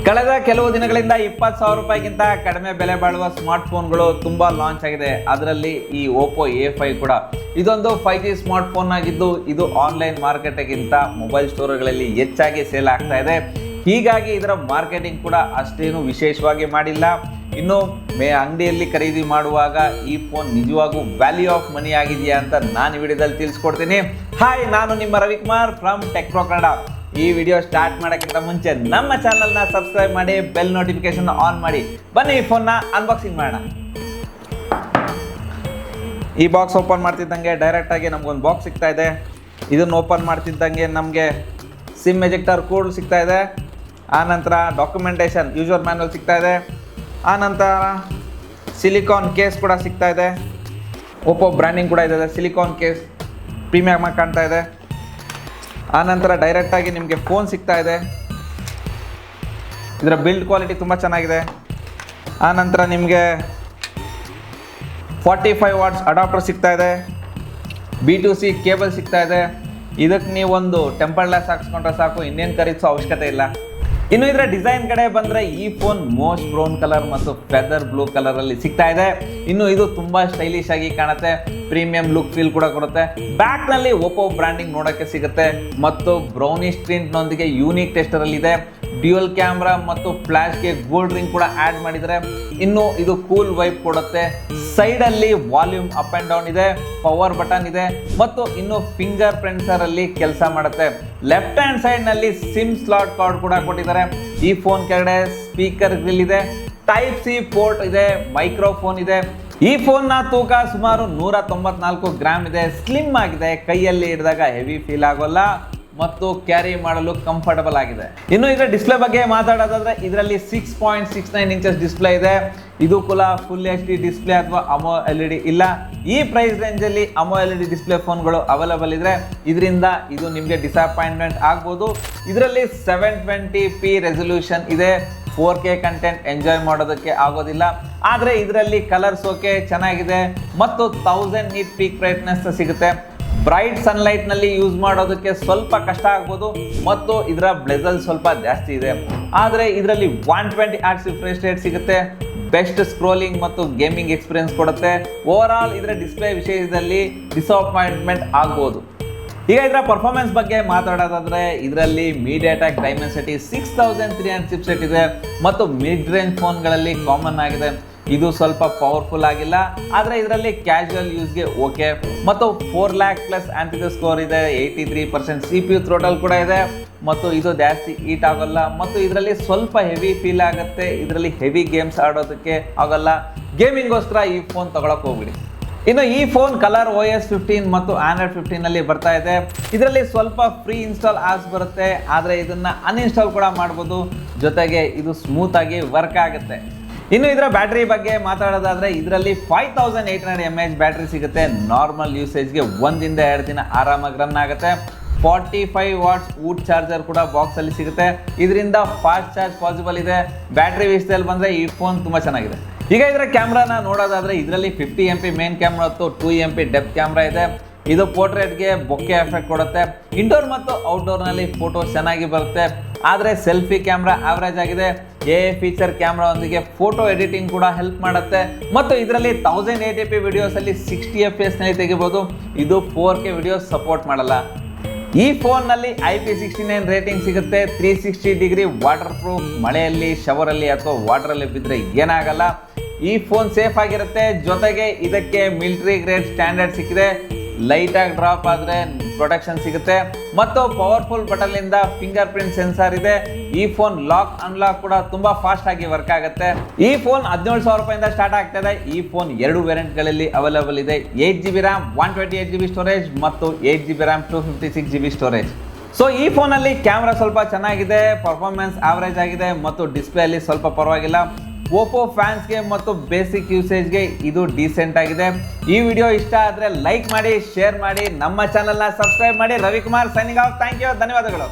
ಕಳೆದ ಕೆಲವು ದಿನಗಳಿಂದ 20,000 ರೂಪಾಯಿಗಿಂತ ಕಡಿಮೆ ಬೆಲೆ ಬಾಳುವ ಸ್ಮಾರ್ಟ್ ಫೋನ್ಗಳು ತುಂಬಾ ಲಾಂಚ್ ಆಗಿದೆ. ಅದರಲ್ಲಿ ಈ ಓಪೋ A5 ಕೂಡ ಇದೊಂದು 5G ಸ್ಮಾರ್ಟ್ ಫೋನ್ ಆಗಿದ್ದು ಇದು ಆನ್ಲೈನ್ ಮಾರ್ಕೆಟ್ಗಿಂತ ಮೊಬೈಲ್ ಸ್ಟೋರ್ಗಳಲ್ಲಿ ಹೆಚ್ಚಾಗಿ ಸೇಲ್ ಆಗ್ತಾ ಇದೆ. ಹೀಗಾಗಿ ಇದರ ಮಾರ್ಕೆಟಿಂಗ್ ಕೂಡ ಅಷ್ಟೇನು ವಿಶೇಷವಾಗಿ ಮಾಡಿಲ್ಲ. ಇನ್ನು ಅಂಗಡಿಯಲ್ಲಿ ಖರೀದಿ ಮಾಡುವಾಗ ಈ ಫೋನ್ ನಿಜವಾಗೂ ವ್ಯಾಲ್ಯೂ ಆಫ್ ಮನಿ ಆಗಿದೆಯಾ ಅಂತ ನಾನು ವಿಡಿಯೋದಲ್ಲಿ ತಿಳಿಸ್ಕೊಡ್ತೀನಿ. ಹಾಯ್, ನಾನು ನಿಮ್ಮ Ravikumar from tech pro Kannada. ಈ ವಿಡಿಯೋ ಸ್ಟಾರ್ಟ್ ಮಾಡೋಕ್ಕಿಂತ ಮುಂಚೆ ನಮ್ಮ ಚಾನಲ್ನ ಸಬ್ಸ್ಕ್ರೈಬ್ ಮಾಡಿ, ಬೆಲ್ ನೋಟಿಫಿಕೇಶನ್ ಆನ್ ಮಾಡಿ. ಬನ್ನಿ ಈ ಫೋನ್ನ ಅನ್ಬಾಕ್ಸಿಂಗ್ ಮಾಡೋಣ. ಈ ಬಾಕ್ಸ್ ಓಪನ್ ಮಾಡ್ತಿದ್ದಂಗೆ ಡೈರೆಕ್ಟಾಗಿ ನಮಗೊಂದು ಬಾಕ್ಸ್ ಸಿಗ್ತಾ ಇದೆ. ಇದನ್ನು ಓಪನ್ ಮಾಡ್ತಿದ್ದಂಗೆ ನಮಗೆ ಸಿಮ್ ಎಜೆಕ್ಟರ್ ಕೋಡ್ ಸಿಗ್ತಾ ಇದೆ. ಆನಂತರ ಡಾಕ್ಯುಮೆಂಟೇಷನ್ ಯೂಸರ್ ಮ್ಯಾನ್ಯಲ್ ಸಿಗ್ತಾ ಇದೆ. ಆನಂತರ ಸಿಲಿಕಾನ್ ಕೇಸ್ ಕೂಡ ಸಿಗ್ತಾ ಇದೆ. ಓಪೋ ಬ್ರ್ಯಾಂಡಿಂಗ್ ಕೂಡ ಇದೆ. ಸಿಲಿಕಾನ್ ಕೇಸ್ ಪ್ರೀಮಿಯಮ್ ಆಗಿ ಕಾಣ್ತಾ ಇದೆ. ಆನಂತರ ಡೈರೆಕ್ಟಾಗಿ ನಿಮಗೆ ಫೋನ್ ಸಿಗ್ತಾ ಇದೆ. ಇದರ ಬಿಲ್ಡ್ ಕ್ವಾಲಿಟಿ ತುಂಬ ಚೆನ್ನಾಗಿದೆ. ಆನಂತರ ನಿಮಗೆ 45 ವಾಟ್ಸ್ ಅಡಾಪ್ಟರ್ ಸಿಗ್ತಾ ಇದೆ. B2C ಕೇಬಲ್ ಸಿಗ್ತಾ ಇದೆ. ಇದಕ್ಕೆ ನೀವು ಒಂದು ಟೆಂಪರ್ ಗ್ಲಾಸ್ ಹಾಕ್ಸ್ಕೊಂಡ್ರೆ ಸಾಕು, ಇನ್ನೇನು ಖರೀದಿಸೋ ಅವಶ್ಯಕತೆ ಇಲ್ಲ. ಇನ್ನು ಇದರ ಡಿಸೈನ್ ಕಡೆ ಬಂದರೆ ಈ ಫೋನ್ ಮೋಸ್ಟ್ ಬ್ರೌನ್ ಕಲರ್ ಮತ್ತು ಫೆದರ್ ಬ್ಲೂ ಕಲರಲ್ಲಿ ಸಿಗ್ತಾ ಇದೆ. ಇನ್ನು ಇದು ತುಂಬ ಸ್ಟೈಲಿಶ್ ಆಗಿ ಕಾಣುತ್ತೆ. ಪ್ರೀಮಿಯಂ ಲುಕ್ ಫೀಲ್ ಕೂಡ ಕೊಡುತ್ತೆ. ಬ್ಯಾಕ್ನಲ್ಲಿ ಓಪೋ ಬ್ರ್ಯಾಂಡಿಂಗ್ ನೋಡೋಕ್ಕೆ ಸಿಗುತ್ತೆ ಮತ್ತು ಬ್ರೌನಿಶ್ ಟಿಂಟ್ನೊಂದಿಗೆ ಯೂನಿಕ್ ಟೆಸ್ಟರಲ್ಲಿ ಇದೆ. ಡ್ಯೂಯಲ್ ಕ್ಯಾಮ್ರಾ ಮತ್ತು ಫ್ಲಾಶ್ಗೆ ಗೋಲ್ಡ್ ರಿಂಗ್ ಕೂಡ ಆ್ಯಡ್ ಮಾಡಿದರೆ. ಇನ್ನು ಇದು ಕೂಲ್ ವೈಬ್ ಕೊಡುತ್ತೆ. ಸೈಡಲ್ಲಿ ವಾಲ್ಯೂಮ್ ಅಪ್ ಆ್ಯಂಡ್ ಡೌನ್ ಇದೆ, ಪವರ್ ಬಟನ್ ಇದೆ ಮತ್ತು ಇನ್ನು ಫಿಂಗರ್ ಪ್ರಿಂಟ್ಸರಲ್ಲಿ ಕೆಲಸ ಮಾಡುತ್ತೆ. ಲೆಫ್ಟ್ ಹ್ಯಾಂಡ್ ಸೈಡ್ನಲ್ಲಿ ಸಿಮ್ ಸ್ಲಾಟ್ ಕಾರ್ಡ್ ಕೂಡ ಕೊಟ್ಟಿದ್ದಾರೆ. ಈ ಫೋನ್ ಕೆಳಗಡೆ ಸ್ಪೀಕರ್ ಗ್ರಿಲ್ ಇದೆ, ಟೈಪ್ ಸಿ ಪೋರ್ಟ್ ಇದೆ, ಮೈಕ್ರೋಫೋನ್ ಇದೆ. ಈ ಫೋನ್ನ ತೂಕ ಸುಮಾರು 194 ಗ್ರಾಮ್ ಇದೆ. ಸ್ಲಿಮ್ ಆಗಿದೆ, ಕೈಯಲ್ಲಿ ಹಿಡಿದಾಗ ಹೆವಿ ಫೀಲ್ ಆಗೋಲ್ಲ ಮತ್ತು ಕ್ಯಾರಿ ಮಾಡಲು ಕಂಫರ್ಟಬಲ್ ಆಗಿದೆ. ಇನ್ನು ಇದರ ಡಿಸ್ಪ್ಲೇ ಬಗ್ಗೆ ಮಾತಾಡೋದಾದ್ರೆ ಇದರಲ್ಲಿ 6.69 ಇಂಚಸ್ ಡಿಸ್ಪ್ಲೇ ಇದೆ. ಇದು ಕೂಡ ಫುಲ್ HD ಡಿಸ್ಪ್ಲೇ ಅಥವಾ ಅಮೋ LED ಇಲ್ಲ. ಈ ಪ್ರೈಸ್ ರೇಂಜಲ್ಲಿ ಅಮೋ LED ಡಿಸ್ಪ್ಲೇ ಫೋನ್ಗಳು ಅವೈಲೇಬಲ್ ಇದ್ರೆ ಇದರಿಂದ ಇದು ನಿಮಗೆ ಡಿಸಪಾಯಿಂಟ್ಮೆಂಟ್ ಆಗ್ಬೋದು. ಇದರಲ್ಲಿ 720p ರೆಸಲ್ಯೂಷನ್ ಇದೆ. 4K ಕಂಟೆಂಟ್ ಎಂಜಾಯ್ ಮಾಡೋದಕ್ಕೆ ಆಗೋದಿಲ್ಲ. ಆದರೆ ಇದರಲ್ಲಿ ಕಲರ್ಸ್ ಓಕೆ ಚೆನ್ನಾಗಿದೆ ಮತ್ತು 1000 ನೀಟ್ ಪೀಕ್ ಬ್ರೈಟ್ನೆಸ್ ಸಿಗುತ್ತೆ. ಬ್ರೈಟ್ ಸನ್ಲೈಟ್ನಲ್ಲಿ ಯೂಸ್ ಮಾಡೋದಕ್ಕೆ ಸ್ವಲ್ಪ ಕಷ್ಟ ಆಗ್ಬೋದು ಮತ್ತು ಇದರ ಬ್ಲೆಜಲ್ ಸ್ವಲ್ಪ ಜಾಸ್ತಿ ಇದೆ. ಆದರೆ ಇದರಲ್ಲಿ 120 Hz ರಿಫ್ರೆಶ್ ರೇಟ್ ಸಿಗುತ್ತೆ. ಬೆಸ್ಟ್ ಸ್ಕ್ರೋಲಿಂಗ್ ಮತ್ತು ಗೇಮಿಂಗ್ ಎಕ್ಸ್ಪೀರಿಯನ್ಸ್ ಕೊಡುತ್ತೆ. ಓವರ್ ಆಲ್ ಇದರ ಡಿಸ್ಪ್ಲೇ ವಿಷಯದಲ್ಲಿ ಡಿಸಪಾಯಿಂಟ್ಮೆಂಟ್ ಆಗ್ಬೋದು. ಈಗ ಇದರ ಪರ್ಫಾರ್ಮೆನ್ಸ್ ಬಗ್ಗೆ ಮಾತಾಡೋದಾದ್ರೆ ಇದರಲ್ಲಿ ಮೀಡಿಯಾಟೆಕ್ ಡೈಮೆನ್ಸಿಟಿ 6300 ಚಿಪ್ಸೆಟ್ ಇದೆ ಮತ್ತು ಮಿಡ್ ರೇಂಜ್ ಫೋನ್ಗಳಲ್ಲಿ ಕಾಮನ್ ಆಗಿದೆ. ಇದು ಸ್ವಲ್ಪ ಪವರ್ಫುಲ್ ಆಗಿಲ್ಲ, ಆದರೆ ಇದರಲ್ಲಿ ಕ್ಯಾಶುವಲ್ ಯೂಸ್ಗೆ ಓಕೆ. ಮತ್ತು 4 lakh ಪ್ಲಸ್ ಆಂಪಿಯರ್ ಸ್ಕೋರ್ ಇದೆ. 83% CPU ಥ್ರೋಟಲ್ ಕೂಡ ಇದೆ ಮತ್ತು ಇದು ಜಾಸ್ತಿ ಹೀಟ್ ಆಗೋಲ್ಲ ಮತ್ತು ಇದರಲ್ಲಿ ಸ್ವಲ್ಪ ಹೆವಿ ಫೀಲ್ ಆಗುತ್ತೆ. ಇದರಲ್ಲಿ ಹೆವಿ ಗೇಮ್ಸ್ ಆಡೋದಕ್ಕೆ ಆಗೋಲ್ಲ. ಗೇಮಿಂಗೋಸ್ಕರ ಈ ಫೋನ್ ತಗೊಳಕ್ಕೆ ಹೋಗ್ಬಿಡಿ. ಇನ್ನು ಈ ಫೋನ್ ಕಲರ್ OS 15 ಮತ್ತು Android 15ನಲ್ಲಿ ಬರ್ತಾ ಇದೆ. ಇದರಲ್ಲಿ ಸ್ವಲ್ಪ ಫ್ರೀ ಇನ್ಸ್ಟಾಲ್ ಆಪ್ಸ್ ಬರುತ್ತೆ, ಆದರೆ ಇದನ್ನು ಅನ್ಇನ್ಸ್ಟಾಲ್ ಕೂಡ ಮಾಡ್ಬೋದು. ಜೊತೆಗೆ ಇದು ಸ್ಮೂತ್ ಆಗಿ ವರ್ಕ್ ಆಗುತ್ತೆ. ಇನ್ನು ಇದರ ಬ್ಯಾಟ್ರಿ ಬಗ್ಗೆ ಮಾತಾಡೋದಾದ್ರೆ ಇದರಲ್ಲಿ 5800 mAh ಬ್ಯಾಟ್ರಿ ಸಿಗುತ್ತೆ. ನಾರ್ಮಲ್ ಯೂಸೇಜ್ಗೆ 1 ದಿಂದ 2 ದಿನ ಆರಾಮಾಗಿ ರನ್ ಆಗುತ್ತೆ. 45 ವಾಟ್ಸ್ ವುಡ್ ಚಾರ್ಜರ್ ಕೂಡ ಬಾಕ್ಸಲ್ಲಿ ಸಿಗುತ್ತೆ. ಇದರಿಂದ ಫಾಸ್ಟ್ ಚಾರ್ಜ್ ಪಾಸಿಬಲ್ ಇದೆ. ಬ್ಯಾಟ್ರಿ ವಿಷಯದಲ್ಲಿ ಬಂದರೆ ಈ ಫೋನ್ ತುಂಬ ಚೆನ್ನಾಗಿದೆ. ಈಗ ಇದರ ಕ್ಯಾಮ್ರಾನ ನೋಡೋದಾದ್ರೆ ಇದರಲ್ಲಿ 50 MP ಮೇನ್ ಕ್ಯಾಮ್ರಾ ಮತ್ತು 2 MP ಡೆಪ್ತ್ ಕ್ಯಾಮ್ರಾ ಇದೆ. ಇದು ಪೋರ್ಟ್ರೇಟ್ಗೆ ಬೊಕ್ಕೆ ಎಫೆಕ್ಟ್ ಕೊಡುತ್ತೆ. ಇಂಡೋರ್ ಮತ್ತು ಔಟ್ಡೋರ್ನಲ್ಲಿ ಫೋಟೋ ಚೆನ್ನಾಗಿ ಬರುತ್ತೆ. ಆದರೆ ಸೆಲ್ಫಿ ಕ್ಯಾಮ್ರಾ ಆವರೇಜ್ ಆಗಿದೆ. AI ಫೀಚರ್ ಕ್ಯಾಮ್ರಾ ಒಂದಿಗೆ ಫೋಟೋ ಎಡಿಟಿಂಗ್ ಕೂಡ ಹೆಲ್ಪ್ ಮಾಡುತ್ತೆ ಮತ್ತು ಇದರಲ್ಲಿ 1080p ವಿಡಿಯೋಸಲ್ಲಿ 60 FPS ನಲ್ಲಿ ತೆಗಿಬೋದು. ಇದು 4K ವಿಡಿಯೋಸ್ ಸಪೋರ್ಟ್ ಮಾಡಲ್ಲ. ಈ ಫೋನ್ನಲ್ಲಿ IP69 ರೇಟಿಂಗ್ ಸಿಗುತ್ತೆ. 360 ಡಿಗ್ರಿ ವಾಟರ್ ಪ್ರೂಫ್. ಮಳೆಯಲ್ಲಿ, ಶವರಲ್ಲಿ ಅಥವಾ ವಾಟರಲ್ಲಿ ಬಿದ್ದರೆ ಏನಾಗಲ್ಲ. ಈ ಫೋನ್ ಸೇಫ್ ಆಗಿರುತ್ತೆ. ಜೊತೆಗೆ ಇದಕ್ಕೆ ಮಿಲಿಟರಿ ಗ್ರೇಡ್ ಸ್ಟ್ಯಾಂಡರ್ಡ್ ಸಿಕ್ಕಿದೆ. ಲೈಟಾಗಿ ಡ್ರಾಪ್ ಆದರೆ ಪ್ರೊಟೆಕ್ಷನ್ ಸಿಗುತ್ತೆ ಮತ್ತು ಪವರ್ಫುಲ್ ಬಟನ್ನಿಂದ ಫಿಂಗರ್ ಪ್ರಿಂಟ್ ಸೆನ್ಸಾರ್ ಇದೆ. ಈ ಫೋನ್ ಲಾಕ್ ಅನ್ಲಾಕ್ ಕೂಡ ತುಂಬ ಫಾಸ್ಟ್ ಆಗಿ ವರ್ಕ್ ಆಗುತ್ತೆ. ಈ ಫೋನ್ 17,000 ರೂಪಾಯಿಂದ ಸ್ಟಾರ್ಟ್ ಆಗ್ತದೆ. ಈ ಫೋನ್ 2 ವೇರಿಯಂಟ್ಗಳಲ್ಲಿ ಅವೈಲೇಬಲ್ ಇದೆ. 8GB RAM 128GB ಸ್ಟೋರೇಜ್ ಮತ್ತು 8GB RAM 256GB storage. So ಈ ಫೋನಲ್ಲಿ ಕ್ಯಾಮ್ರಾ ಸ್ವಲ್ಪ ಚೆನ್ನಾಗಿದೆ, ಪರ್ಫಾರ್ಮೆನ್ಸ್ ಆವರೇಜ್ ಆಗಿದೆ ಮತ್ತು ಡಿಸ್ಪ್ಲೇ ಅಲ್ಲಿ ಸ್ವಲ್ಪ ಪರವಾಗಿಲ್ಲ. ಓಪೋ ಫ್ಯಾನ್ಸ್ಗೆ ಮತ್ತು ಬೇಸಿಕ್ ಯೂಸೇಜ್ಗೆ ಇದು ಡೀಸೆಂಟ್ ಆಗಿದೆ. ಈ ವಿಡಿಯೋ ಇಷ್ಟ ಆದರೆ ಲೈಕ್ ಮಾಡಿ, ಶೇರ್ ಮಾಡಿ, ನಮ್ಮ ಚಾನಲ್ನ ಸಬ್ಸ್ಕ್ರೈಬ್ ಮಾಡಿ. Ravikumar signing off. Thank you, ಧನ್ಯವಾದಗಳು.